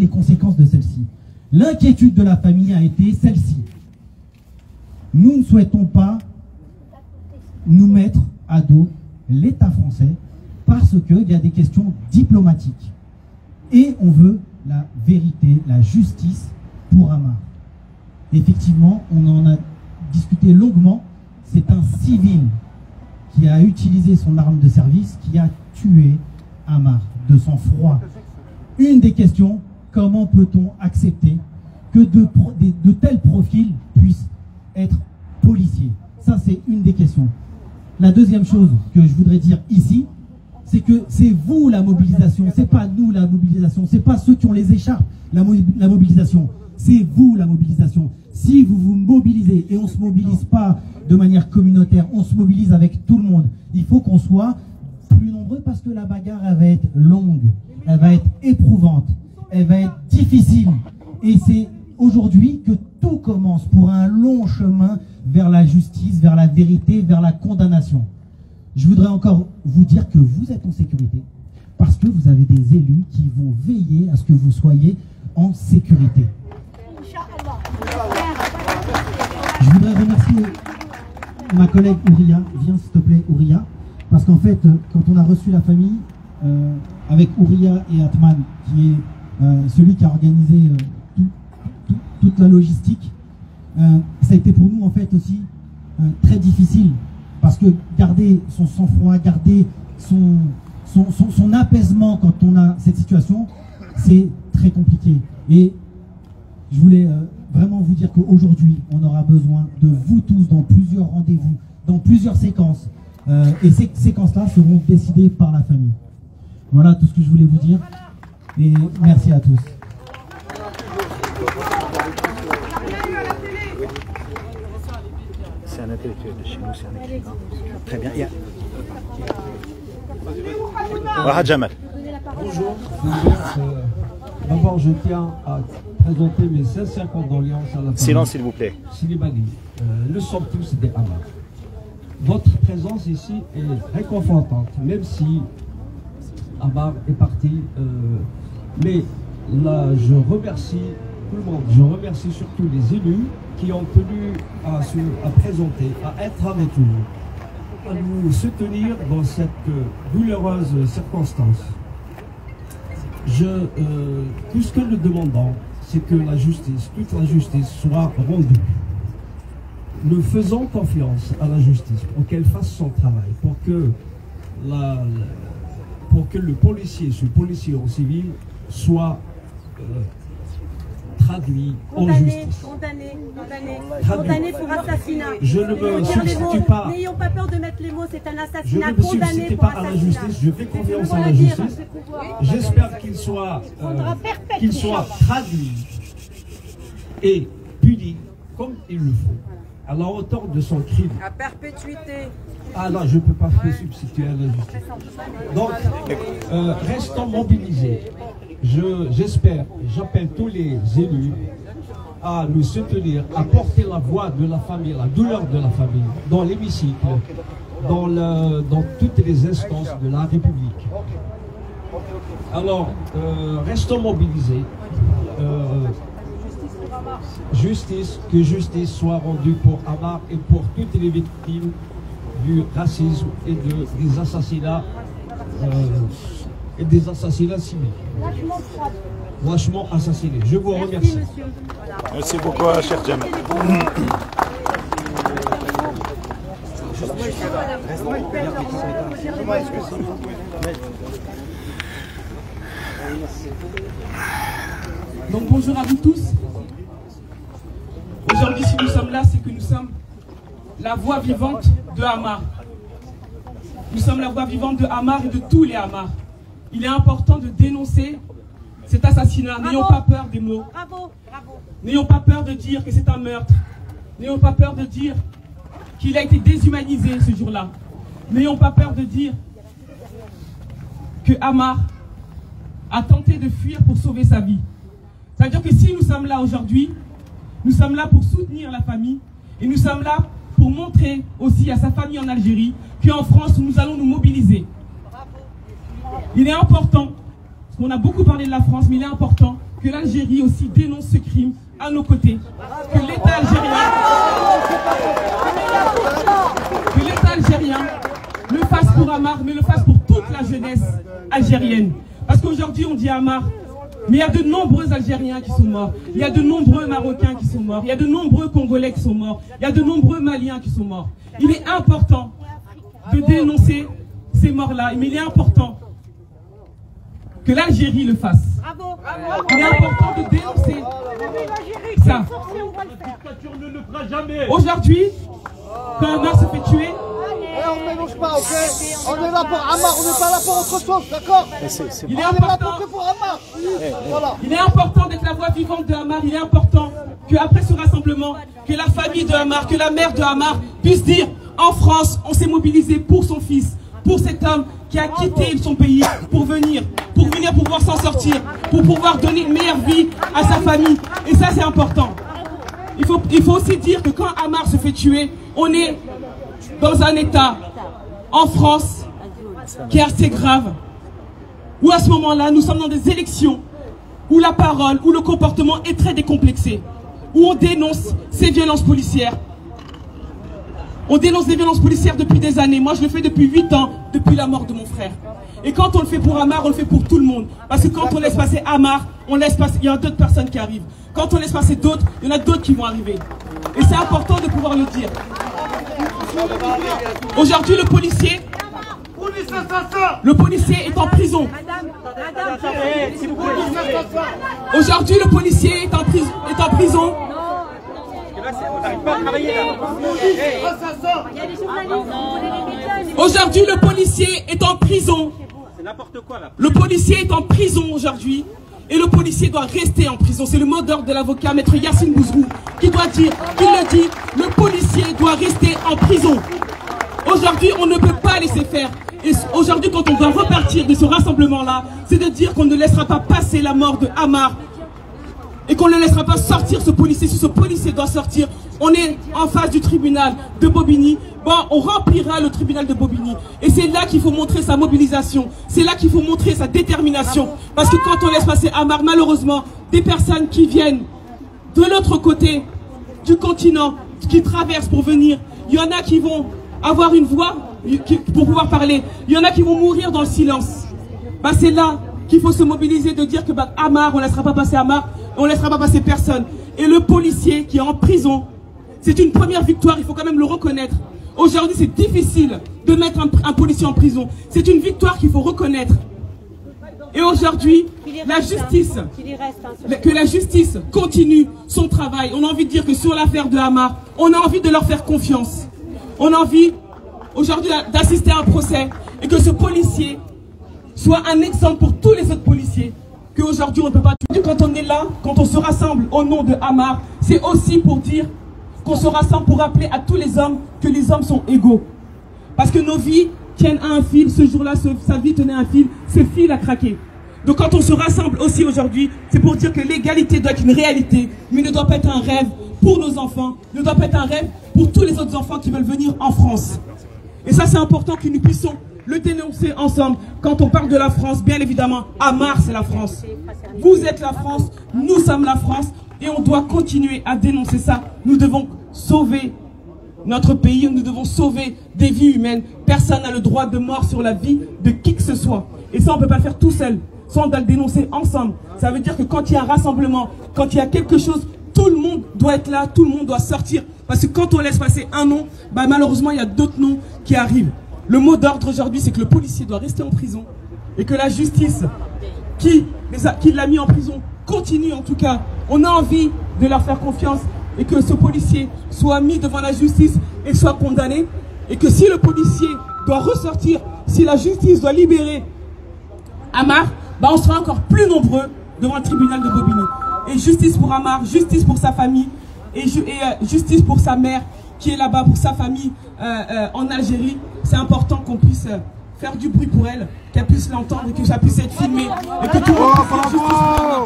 les conséquences de celle-ci. L'inquiétude de la famille a été celle-ci. Nous ne souhaitons pas nous mettre à dos l'État français parce qu'il y a des questions diplomatiques. Et on veut la vérité, la justice pour Ammar. Effectivement, on en a discuté longuement. C'est un civil qui a utilisé son arme de service, qui a tué Ammar de sang-froid. Une des questions, comment peut-on accepter que de tels profils puissent être policiers? Ça, c'est une des questions. La deuxième chose que je voudrais dire ici, c'est que c'est vous la mobilisation, c'est pas nous la mobilisation, c'est pas ceux qui ont les écharpes la mobilisation, c'est vous la mobilisation. Si vous vous mobilisez, et on ne se mobilise pas de manière communautaire, on se mobilise avec tout le monde, il faut qu'on soit plus nombreux parce que la bagarre, elle va être longue, elle va être éprouvante, elle va être difficile. Et c'est aujourd'hui que tout commence pour un long chemin vers la justice, vers la vérité, vers la condamnation. Je voudrais encore vous dire que vous êtes en sécurité parce que vous avez des élus qui vont veiller à ce que vous soyez en sécurité. Je voudrais remercier ma collègue Ouria. Viens s'il te plaît Ouria, parce qu'en fait quand on a reçu la famille avec Ouria et Atman, qui est celui qui a organisé toute la logistique, ça a été pour nous en fait aussi très difficile, parce que garder son sang-froid, garder son apaisement quand on a cette situation, c'est très compliqué. Et je voulais vraiment vous dire qu'aujourd'hui, on aura besoin de vous tous dans plusieurs rendez-vous, dans plusieurs séquences. Et ces séquences-là seront décidées par la famille. Voilà tout ce que je voulais vous dire. Et merci à tous. C'est un intellectuel de chez nous, c'est un écrivain. Très bien. Jamal. Bonjour. D'abord, je tiens à présenter mes sincères condoléances à la famille. Silence, s'il vous plaît. Silibani. Nous sommes tous des Ammar. Votre présence ici est réconfortante, même si Ammar est parti. Mais là, je remercie tout le monde. Je remercie surtout les élus qui ont tenu à présenter, à être avec nous, à nous soutenir dans cette douloureuse circonstance. Tout ce que nous demandons, c'est que la justice, toute la justice soit rendue. Nous faisons confiance à la justice pour qu'elle fasse son travail, pour que le policier, ce policier en civil, soit traduit en justice. Condamné pour assassinat. Je ne me substitue pas. N'ayons pas peur de mettre les mots, c'est un assassinat. Je ne me substitue pas à la justice, je fais confiance à la justice. J'espère qu'il soit traduit et puni comme il le faut, à la hauteur de son crime. À perpétuité. Ah non, je ne peux pas me substituer à la justice. Donc, restons mobilisés. J'espère, j'appelle tous les élus à nous soutenir, à porter la voix de la famille, la douleur de la famille, dans l'hémicycle, dans toutes les instances de la République. Alors, restons mobilisés. Que justice soit rendue pour Ammar et pour toutes les victimes du racisme et des assassinats civils. Lâchement assassinés. Je vous remercie. Merci beaucoup, cher Jamal. Donc bonjour à vous tous. Aujourd'hui, si nous sommes là, c'est que nous sommes la voix vivante de Ammar. Nous sommes la voix vivante de Ammar et de tous les Ammar. Il est important de dénoncer cet assassinat. N'ayons pas peur des mots. N'ayons pas peur de dire que c'est un meurtre. N'ayons pas peur de dire qu'il a été déshumanisé ce jour-là. N'ayons pas peur de dire que Ammar a tenté de fuir pour sauver sa vie. C'est-à-dire que si nous sommes là aujourd'hui, nous sommes là pour soutenir la famille et nous sommes là pour montrer aussi à sa famille en Algérie qu'en France, nous allons nous mobiliser. Il est important, parce qu'on a beaucoup parlé de la France, mais il est important que l'Algérie aussi dénonce ce crime à nos côtés, que l'État algérien le fasse pour Ammar, mais le fasse pour toute la jeunesse algérienne. Parce qu'aujourd'hui on dit Ammar, mais il y a de nombreux Algériens qui sont morts, il y a de nombreux Marocains qui sont morts, il y a de nombreux Congolais qui sont morts, il y a de nombreux Maliens qui sont morts. Il est important de dénoncer ces morts-là, mais il est important que l'Algérie le fasse. Il est important de dénoncer ça. Aujourd'hui, quand Ammar se fait tuer, on ne mélange pas, ok? On est là pour Ammar, on n'est pas là pour autre chose, d'accord? Il est important pour Ammar. Voilà. Il est important d'être la voix vivante de Ammar. Il est important qu'après ce rassemblement, que la famille de Ammar, que la mère de Ammar puisse dire en France, on s'est mobilisé pour son fils, pour cet homme qui a quitté son pays pour venir pouvoir s'en sortir, pour pouvoir donner une meilleure vie à sa famille. Et ça, c'est important. Il faut aussi dire que quand Ammar se fait tuer, on est dans un état en France qui est assez grave, où à ce moment-là, nous sommes dans des élections où la parole, où le comportement est très décomplexé, où on dénonce ces violences policières. On dénonce des violences policières depuis des années. Moi, je le fais depuis 8 ans, depuis la mort de mon frère. Et quand on le fait pour Ammar, on le fait pour tout le monde. Parce que quand on laisse passer Ammar, on laisse passer, il y a d'autres personnes qui arrivent. Quand on laisse passer d'autres, il y en a d'autres qui vont arriver. Et c'est important de pouvoir le dire. Aujourd'hui, le policier est en prison. Aujourd'hui, le policier est en prison. Aujourd'hui, le policier est en prison. Le policier est en prison aujourd'hui. Et le policier doit rester en prison. C'est le mot d'ordre de l'avocat maître Yassine Bouzrou qui doit dire, qui le dit, le policier doit rester en prison. Aujourd'hui, on ne peut pas laisser faire. Et aujourd'hui, quand on doit repartir de ce rassemblement-là, c'est de dire qu'on ne laissera pas passer la mort de Ammar et qu'on ne laissera pas sortir ce policier. Si ce policier doit sortir, on est en face du tribunal de Bobigny. Bon, on remplira le tribunal de Bobigny. Et c'est là qu'il faut montrer sa mobilisation. C'est là qu'il faut montrer sa détermination. Parce que quand on laisse passer Ammar, malheureusement, des personnes qui viennent de l'autre côté du continent, qui traversent pour venir, il y en a qui vont avoir une voix pour pouvoir parler. Il y en a qui vont mourir dans le silence. Bah, c'est là qu'il faut se mobiliser, de dire que Ammar, on ne laissera pas passer Ammar, on ne laissera pas passer personne. Et le policier qui est en prison, c'est une première victoire, il faut quand même le reconnaître. Aujourd'hui, c'est difficile de mettre un policier en prison. C'est une victoire qu'il faut reconnaître. Et aujourd'hui, que la justice continue son travail. On a envie de dire que sur l'affaire de Ammar, on a envie de leur faire confiance. On a envie aujourd'hui d'assister à un procès et que ce policier soit un exemple pour tous les autres policiers. Qu'aujourd'hui on ne peut pas tuer. Quand on est là, quand on se rassemble au nom de Ammar, c'est aussi pour dire qu'on se rassemble pour rappeler à tous les hommes que les hommes sont égaux. Parce que nos vies tiennent à un fil. Ce jour-là, sa vie tenait à un fil. Ce fil a craqué. Donc quand on se rassemble aussi aujourd'hui, c'est pour dire que l'égalité doit être une réalité, mais ne doit pas être un rêve pour nos enfants, ne doit pas être un rêve pour tous les autres enfants qui veulent venir en France. Et ça, c'est important que nous puissions le dénoncer ensemble. Quand on parle de la France, bien évidemment, Ammar, c'est la France. Vous êtes la France, nous sommes la France, et on doit continuer à dénoncer ça. Nous devons sauver notre pays, nous devons sauver des vies humaines. Personne n'a le droit de mort sur la vie de qui que ce soit. Et ça, on ne peut pas le faire tout seul. Ça, on doit le dénoncer ensemble. Ça veut dire que quand il y a un rassemblement, quand il y a quelque chose, tout le monde doit être là, tout le monde doit sortir. Parce que quand on laisse passer un nom, bah malheureusement, il y a d'autres noms qui arrivent. Le mot d'ordre aujourd'hui, c'est que le policier doit rester en prison et que la justice qui l'a mis en prison continue en tout cas. On a envie de leur faire confiance et que ce policier soit mis devant la justice et soit condamné. Et que si le policier doit ressortir, si la justice doit libérer Ammar, bah on sera encore plus nombreux devant le tribunal de Bobigny. Et justice pour Ammar, justice pour sa famille et justice pour sa mère qui est là-bas, pour sa famille en Algérie. C'est important qu'on puisse faire du bruit pour elle, qu'elle puisse l'entendre et que ça puisse être filmé et que tout le monde puisse dire justice pour Ammar.